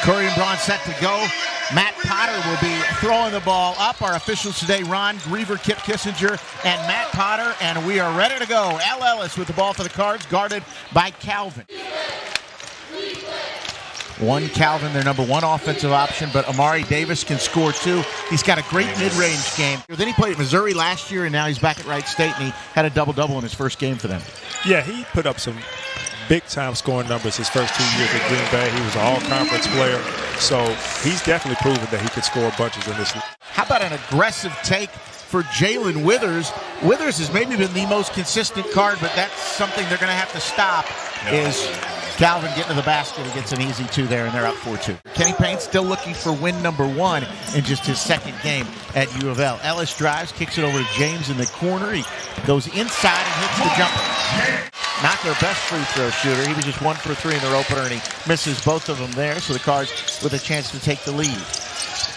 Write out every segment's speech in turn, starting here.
Curry and Braun set to go. Matt Potter will be throwing the ball up. Our officials today, Ron Griever, Kip Kissinger, and Matt Potter. And we are ready to go. Ellis with the ball for the Cards, guarded by Calvin. Calvin, their number one offensive option, but Amari Davis can score too. He's got a great mid-range game. Then he played at Missouri last year, and now he's back at Wright State, and he had a double-double in his first game for them. Yeah, he put up some big-time scoring numbers his first 2 years at Green Bay. He was an all-conference player, so he's definitely proven that he could score bunches in this league. How about an aggressive take for Jae'Lyn Withers? Withers has maybe been the most consistent card, but that's something they're going to have to stop, is Calvin getting to the basket. He gets an easy two there, and they're up 4-2. Kenny Payne still looking for win number one in just his second game at U of L. Ellis drives, kicks it over to James in the corner. He goes inside and hits the jumper. Not their best free throw shooter. He was just 1 for 3 in their opener, and he misses both of them there, so the Cards with a chance to take the lead.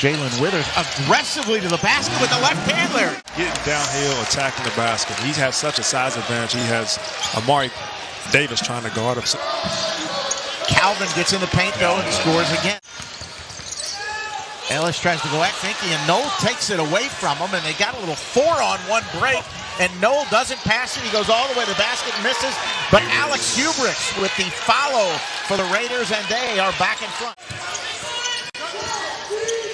Jae'Lyn Withers aggressively to the basket with the left hand there. Getting downhill, attacking the basket. He has such a size advantage. He has Amari Davis trying to guard him. Calvin gets in the paint, though, and scores again. Ellis tries to go at Finke, and Noel takes it away from him, and they got a little 4-on-1 break, and Noel doesn't pass it. He goes all the way to the basket and misses, but Alex Hubricks with the follow for the Raiders, and they are back in front.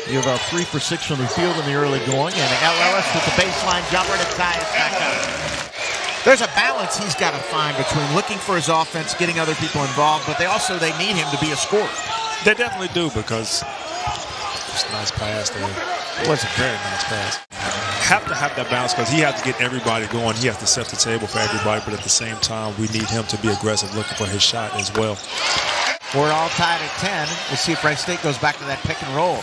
You have 3 for 6 from the field in the early going, and Ellis with the baseline jumper to tie it back up. There's a balance he's got to find between looking for his offense, getting other people involved, but they need him to be a scorer. They definitely do, because just a nice pass there. It was a very nice pass. Have to have that balance, because he has to get everybody going. He has to set the table for everybody, but at the same time, we need him to be aggressive, looking for his shot as well. We're all tied at 10. We'll see if Wright State goes back to that pick and roll.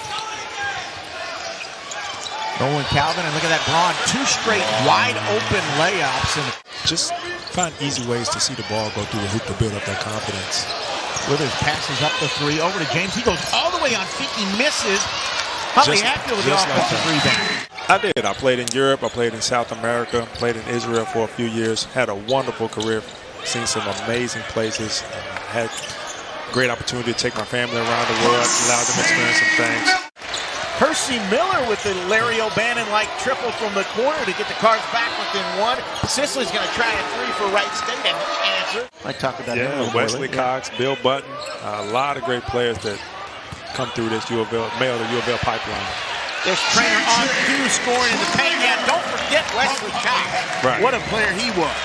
Nolan Calvin, and look at that, Braun, 2 straight wide open layups. And just find easy ways to see the ball go through the hoop to build up that confidence. Withers passes up the 3 over to James. He goes all the way on feet. He misses. Huntley Hatfield with the offensive rebound. I did. I played in Europe. I played in South America. Played in Israel for a few years. Had a wonderful career. Seen some amazing places. Had great opportunity to take my family around the world. Allowed them to experience some things. Percy Miller with the Larry O'Bannon-like triple from the corner to get the Cards back within 1. Sicily's going to try a 3 for Wright State, and he answers. I talk about that. Wesley Cox, Bill Button, a lot of great players that come through this U of L pipeline. There's Trainer on cue scoring in the paint. Yeah, don't forget Wesley Cox. Right. What a player he was.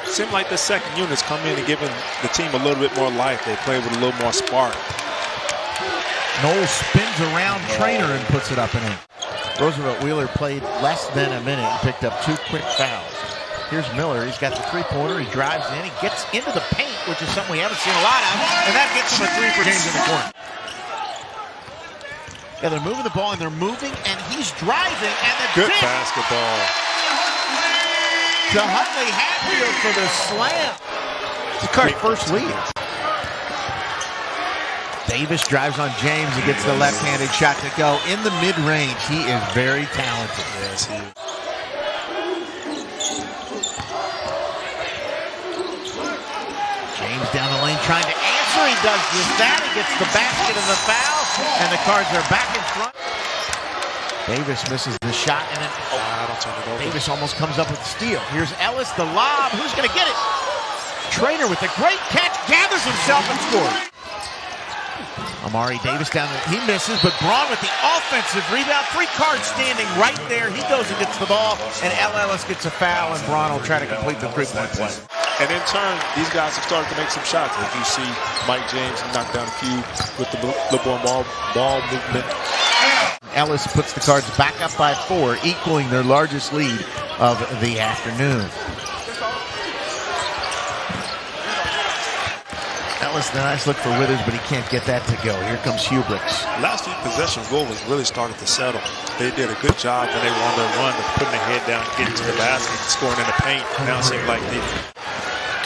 Seemed like the second units come in and giving the team a little bit more life. They play with a little more spark. Noel spins around Trainer and puts it up and in. Roosevelt Wheeler played less than a minute and picked up 2 quick fouls. Here's Miller. He's got the 3-pointer. He drives in. He gets into the paint, which is something we haven't seen a lot of, and that gets him a 3 for James in the corner. Yeah, they're moving the ball, and they're moving, and he's driving, and the good basketball to Huntley Hatfield for the slam. It's the Cards' first lead. Davis drives on James and gets the left-handed shot to go in the mid-range. He is very talented. Yes, he is. James down the lane trying to answer. He does just that. He gets the basket and the foul, and the Cards are back in front. Davis misses the shot, and then Davis almost comes up with the steal. Here's Ellis, the lob. Who's going to get it? Trainer with a great catch, gathers himself and scores. Amari Davis down there. He misses, but Braun with the offensive rebound. 3 Cards standing right there. He goes and gets the ball, and Ellis gets a foul, and Braun will try to complete the 3-point play. And in turn, these guys have started to make some shots. As you see, Mike James knocked down a few with the LeBron ball movement. Ellis puts the Cards back up by 4, equaling their largest lead of the afternoon. Ellis, the nice look for Withers, but he can't get that to go. Here comes Hubricks. Last few possessions, Louisville really started to settle. They did a good job when they were on their run of putting their head down, getting to the basket, scoring in the paint. Now it seems like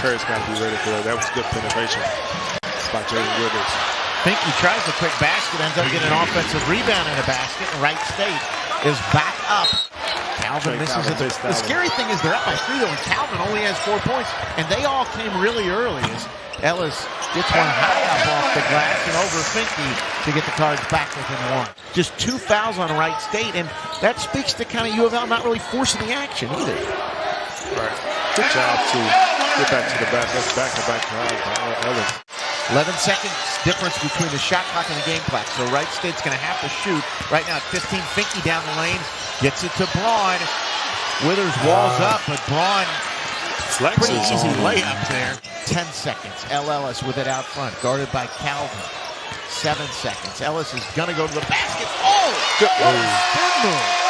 Curry's got to be ready for that. That was good penetration by Jae'Lyn Withers. Finke tries a quick basket, ends up getting an offensive rebound in the basket, and Wright State is back up Calvin misses it. The scary thing is they're up by 3 though, and Calvin only has 4 points, and they all came really early as Ellis gets one high up off the glass and over Finke to get the Cards back within 1. Just 2 fouls on Wright State, and that speaks to kind of U of L not really forcing the action either. Right. Good job to get back to the back. That's back-to-back drive by Ellis. 11 seconds difference between the shot clock and the game clock. So Wright State's going to have to shoot. Right now at 15, Finke down the lane. Gets it to Braun. Withers walls up, but Braun, pretty easy layup there. 10 seconds. Ellis with it out front. Guarded by Calvin. 7 seconds. Ellis is going to go to the basket. Oh! Good move.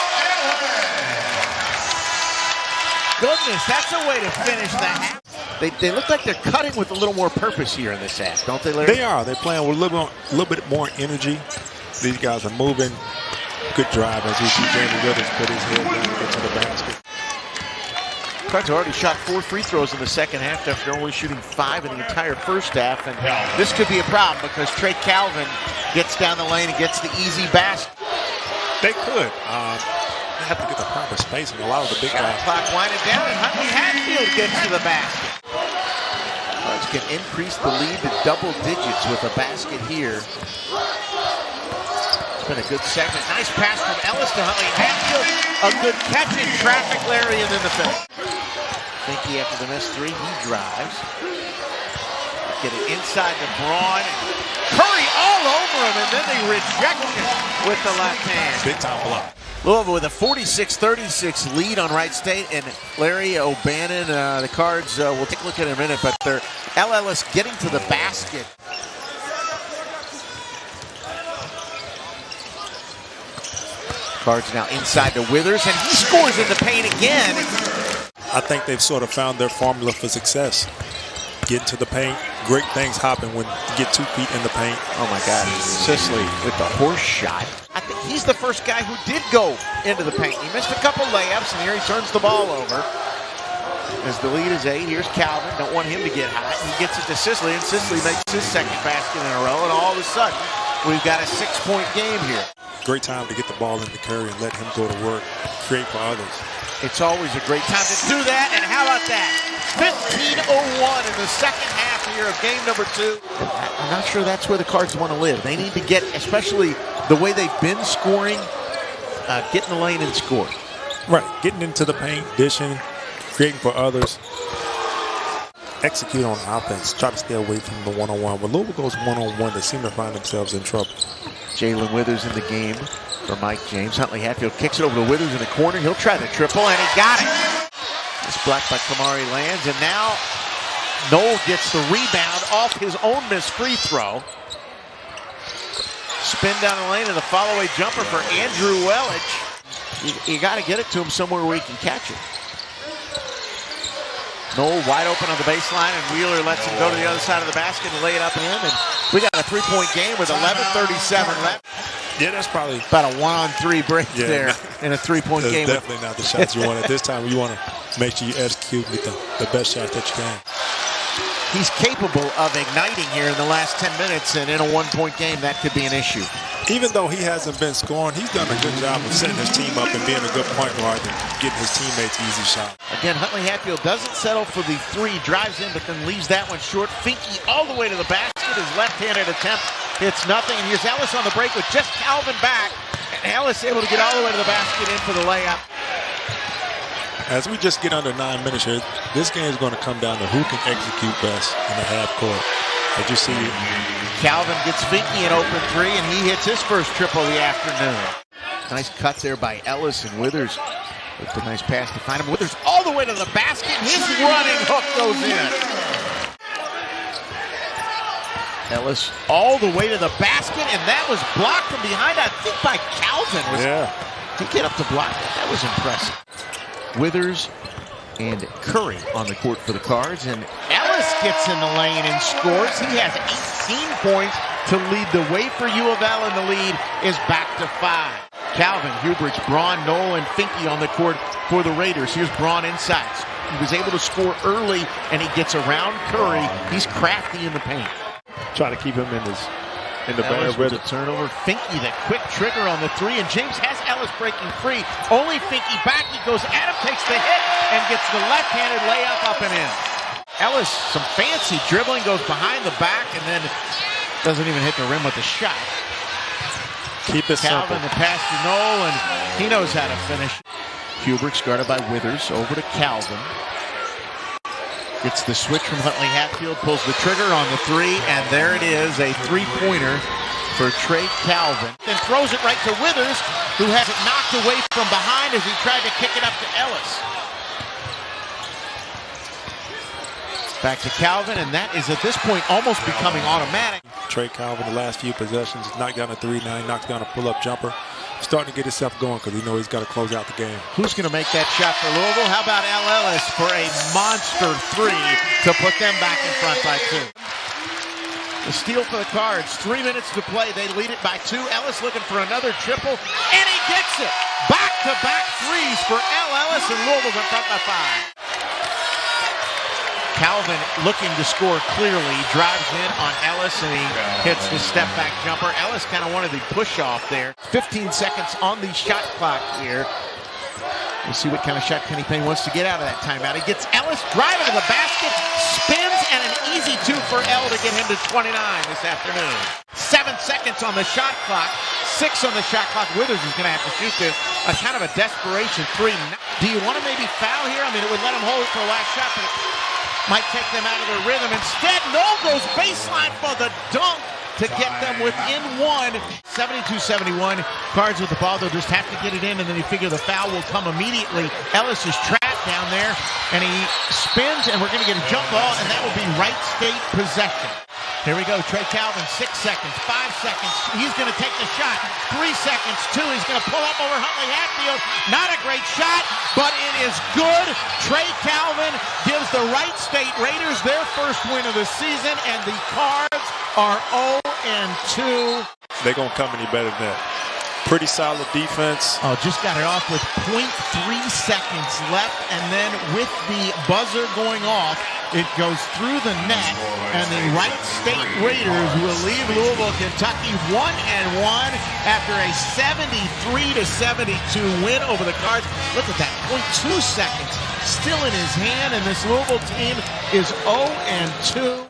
Goodness, that's a way to finish the half. They look like they're cutting with a little more purpose here in this half, don't they, Larry? They are. They're playing with a little bit more energy. These guys are moving. Good drive as you see Jae'Lyn Withers put his head down and get to the basket. Cards already shot 4 free throws in the second half after only shooting 5 in the entire first half. And this could be a problem because Trey Calvin gets down the lane and gets the easy basket. They could. They have to get the proper spacing. A lot of the big guys. Clock winding down, and Huntley Hatfield gets to the basket. Cards can increase the lead to double digits with a basket here. It's been a good segment. Nice pass from Ellis to Huntley Hatfield. A good catch in traffic, Larry, and then the finish. Finke after the missed 3, he drives. Get it inside to Braun. Curry all over him, and then they reject it with the left hand. Big time block. Louisville with a 46-36 lead on Wright State, and Larry O'Bannon, the Cards, we'll take a look at it in a minute, but they're Ellis getting to the basket. Cards now inside to Withers, and he scores in the paint again. I think they've sort of found their formula for success. Get into the paint. Great things happen when you get 2 feet in the paint. Oh my God, Sisley with the horse shot. I think he's the first guy who did go into the paint. He missed a couple layups, and here he turns the ball over. As the lead is 8, here's Calvin. Don't want him to get hot. He gets it to Sisley, and Sisley makes his second basket in a row, and all of a sudden, we've got a 6-point game here. Great time to get the ball into Curry and let him go to work, create for others. It's always a great time to do that, and how about that? 15:01 in the second half here of game number 2. I'm not sure that's where the Cards want to live. They need to get, especially the way they've been scoring, get in the lane and score. Right, getting into the paint, dishing, creating for others. Execute on offense. Try to stay away from the one-on-one. When Louisville goes one-on-one, they seem to find themselves in trouble. Jae'Lyn Withers in the game for Mike James. Huntley Hatfield kicks it over to Withers in the corner. He'll try the triple, and he got it. It's blocked by Kamari Lands, and now Noel gets the rebound off his own missed free throw. Spin down the lane and the follow-away jumper for Andrew Wellich. You got to get it to him somewhere where he can catch it. Noel wide open on the baseline, and Wheeler lets him go to the other side of the basket and lay it up and in. And we got a 3-point game with 11:37 left. Yeah, that's probably about a 1-on-3 break there in a 3-point game. That's definitely not the shots you want at this time. You want to make sure you execute with the best shot that you can. He's capable of igniting here in the last 10 minutes, and in a 1-point game, that could be an issue. Even though he hasn't been scoring, he's done a good job of setting his team up and being a good point guard and getting his teammates easy shots. Again, Huntley Hatfield doesn't settle for the 3, drives in, but then leaves that one short. Finke all the way to the basket. His left-handed attempt hits nothing. And here's Ellis on the break with just Calvin back. And Ellis able to get all the way to the basket in for the layup. As we just get under 9 minutes here, this game is going to come down to who can execute best in the half court. As you see, Calvin gets Finke an open 3, and he hits his first triple of the afternoon. Nice cut there by Ellis, and Withers with the nice pass to find him. Withers all the way to the basket. His running hook goes in. Ellis all the way to the basket, and that was blocked from behind, I think, by Calvin. He get up to block that. That was impressive. Withers and Curry on the court for the Cards, and Ellis gets in the lane and scores. He has 18 points to lead the way for U of L, and the lead is back to 5. Calvin, Huberts, Braun, Noel, and Finke on the court for the Raiders. Here's Braun inside. He was able to score early, and he gets around Curry. He's crafty in the paint. Try to keep him in in the bad rhythm. Turnover. Finke, that quick trigger on the three, and James has Ellis breaking free. Only Finke back. He goes at him, takes the hit, and gets the left-handed layup up and in. Ellis, some fancy dribbling, goes behind the back, and then doesn't even hit the rim with the shot. Keep it Calvin, simple. the pass to Noel, and he knows how to finish. Hubert's guarded by Withers, over to Calvin. Gets the switch from Huntley Hatfield, pulls the trigger on the three, and there it is, a three-pointer for Trey Calvin. Then throws it right to Withers, who has it knocked away from behind as he tried to kick it up to Ellis. Back to Calvin, and that is at this point almost becoming automatic. Trey Calvin, the last few possessions, knocked down a three, now he knocks down a pull-up jumper. Starting to get himself going because he knows he's got to close out the game. Who's going to make that shot for Louisville? How about Ellis for a monster three to put them back in front by two? The steal for the Cards. 3 minutes to play. They lead it by two. Ellis looking for another triple, and he gets it. Back-to-back threes for Ellis, and Louisville's in front by five. Calvin looking to score clearly, drives in on Ellis, and he hits the step-back jumper. Ellis kind of wanted the push-off there. 15 seconds on the shot clock here. We'll see what kind of shot Kenny Payne wants to get out of that timeout. He gets Ellis driving to the basket, spins, and an easy two for L to get him to 29 this afternoon. 7 seconds on the shot clock, 6 on the shot clock. Withers is going to have to shoot this. A kind of a desperation three. Do you want to maybe foul here? I mean, it would let him hold it for the last shot, but it might take them out of their rhythm. Instead, Noel goes baseline for the dunk to get them within one. 72-71. Cards with the ball. They'll just have to get it in, and then you figure the foul will come immediately. Ellis is trapped down there, and he spins, and we're going to get a jump ball, and that will be Wright State possession. Here we go. Trey Calvin, 6 seconds, 5 seconds. He's going to take the shot. 3 seconds, 2. He's going to pull up over Huntley Hatfield. Not a great shot, but it is good. Trey Calvin gives the Wright State Raiders their first win of the season, and the Cards are 0-2. They're going to come any better than that. Pretty solid defense. Oh, just got it off with 0.3 seconds left, and then with the buzzer going off, it goes through the net, and the Wright State Raiders will leave Louisville, Kentucky 1-1 after a 73-72 win over the Cards. Look at that, 0.2 seconds still in his hand, and this Louisville team is 0-2.